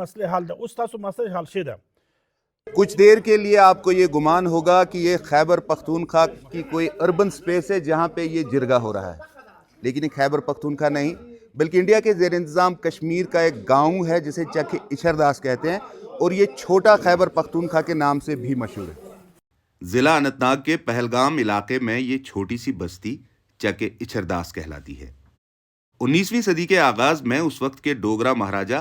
مسئلے حل ده اوس تاسو مسئلے حل شي ده. کچھ دیر کے لیے آپ کو یہ گمان ہوگا کہ یہ خیبر پختونخوا کی کوئی اربن سپیس ہے جہاں پہ یہ جرگہ ہو رہا ہے، لیکن یہ خیبر پختونخوا نہیں بلکہ انڈیا کے زیر انتظام کشمیر کا ایک گاؤں ہے جسے چک اچھرداس کہتے ہیں، اور یہ چھوٹا خیبر پختونخوا کے نام سے بھی مشہور ہے۔ ضلع اننت ناگ کے پہلگام علاقے میں یہ چھوٹی سی بستی چک اچھرداس کہلاتی ہے۔ 19ویں صدی کے آغاز میں اس وقت کے ڈوگرا مہاراجہ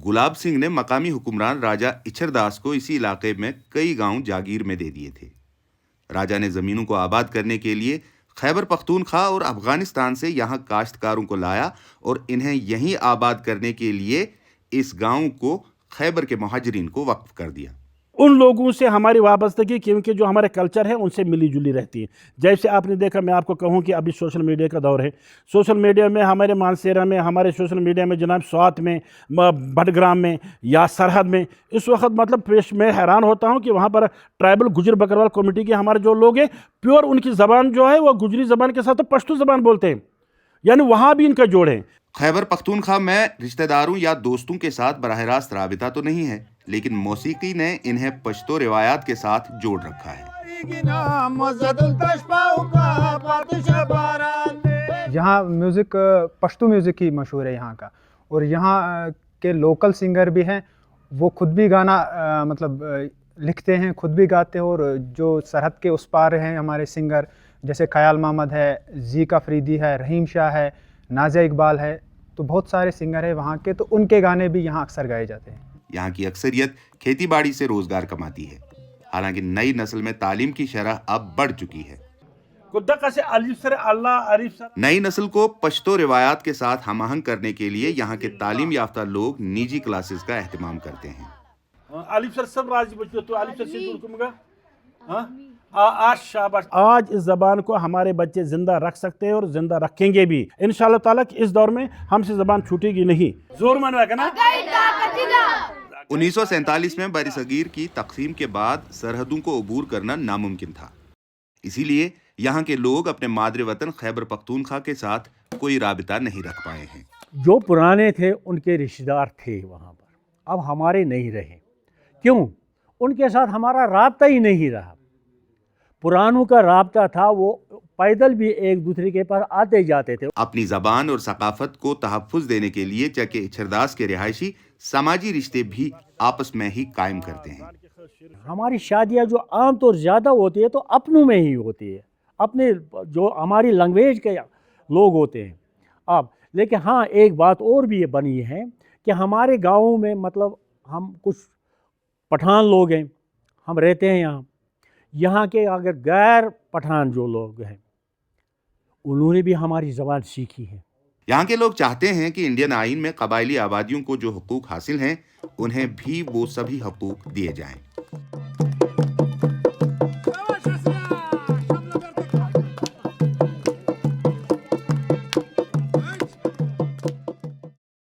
گلاب سنگھ نے مقامی حکمران راجہ اچھرداس کو اسی علاقے میں کئی گاؤں جاگیر میں دے دیے تھے۔ راجہ نے زمینوں کو آباد کرنے کے لیے خیبر پختونخوا اور افغانستان سے یہاں کاشتکاروں کو لایا اور انہیں یہیں آباد کرنے کے لیے اس گاؤں کو خیبر کے مہاجرین کو وقف کر دیا۔ ان لوگوں سے ہماری وابستگی کیونکہ جو ہمارے کلچر ہے ان سے ملی جلی رہتی ہے۔ جیسے آپ نے دیکھا، میں آپ کو کہوں کہ ابھی سوشل میڈیا کا دور ہے، سوشل میڈیا میں ہمارے مانسیرا میں، ہمارے سوشل میڈیا میں جناب سوات میں، بڈگرام میں یا سرحد میں اس وقت مطلب میں حیران ہوتا ہوں کہ وہاں پر ٹرائبل گجر بکروال کمیونٹی کے ہمارے جو لوگ ہیں پیور ان کی زبان جو ہے وہ گجری زبان کے ساتھ پشتو زبان بولتے ہیں، یعنی وہاں بھی ان کا جوڑ ہے۔ خیبر پختونخوا میں رشتہ داروں یا دوستوں کے ساتھ براہ راست رابطہ تو نہیں ہے، لیکن موسیقی نے انہیں پشتو روایات کے ساتھ جوڑ رکھا ہے۔ یہاں میوزک پشتو میوزک ہی مشہور ہے یہاں کا، اور یہاں کے لوکل سنگر بھی ہیں، وہ خود بھی گانا مطلب لکھتے ہیں، خود بھی گاتے ہیں، اور جو سرحد کے اس پار ہیں ہمارے سنگر جیسے خیال محمد ہے، زیکا فریدی ہے، رحیم شاہ ہے، نازیہ اقبال ہے، تو بہت سارے سنگر ہیں وہاں کے، تو ان کے گانے بھی یہاں اکثر گائے جاتے ہیں۔ یہاں کی اکثریت کھیتی باڑی سے روزگار کماتی ہے، حالانکہ نئی نسل میں تعلیم کی شرح اب بڑھ چکی ہے۔ نئی نسل کو پشتو روایات کے ساتھ ہم آہنگ کرنے کے لیے یہاں کے تعلیم یافتہ لوگ نجی کلاسز کا اہتمام کرتے ہیں۔ آج اس زبان کو ہمارے بچے زندہ رکھ سکتے ہیں اور زندہ رکھیں گے بھی انشاءاللہ تعالیٰ کہ اس دور میں ہم سے زبان چھوٹے گی نہیں۔ زور منوا کہ نا 1947 میں بر صغیر کی تقسیم کے بعد سرحدوں کو عبور کرنا ناممکن تھا، اسی لیے یہاں کے لوگ اپنے مادر وطن خیبر پختونخوا کے ساتھ کوئی رابطہ نہیں رکھ پائے ہیں۔ جو پرانے تھے ان کے رشتہ دار تھے وہاں پر، اب ہمارے نہیں رہے۔ کیوں؟ ان کے ساتھ ہمارا رابطہ ہی نہیں رہا۔ پرانوں کا رابطہ تھا، وہ پیدل بھی ایک دوسرے کے پاس آتے جاتے تھے۔ اپنی زبان اور ثقافت کو تحفظ دینے کے لیے چک اچھرداس کے رہائشی سماجی رشتے بھی آپس میں ہی قائم کرتے ہیں۔ ہماری شادیاں جو عام طور زیادہ ہوتی ہے تو اپنوں میں ہی ہوتی ہے، اپنے جو ہماری لنگویج کے لوگ ہوتے ہیں۔ اب لیکن ہاں ایک بات اور بھی یہ بنی ہے کہ ہمارے گاؤں میں مطلب ہم کچھ پٹھان لوگ ہیں، ہم رہتے ہیں یہاں کے اگر غیر پٹھان جو لوگ ہیں انہوں نے بھی ہماری زبان سیکھی ہے۔ یہاں کے لوگ چاہتے ہیں کہ انڈین آئین میں قبائلی آبادیوں کو جو حقوق حاصل ہیں انہیں بھی وہ سبھی حقوق دیے جائیں۔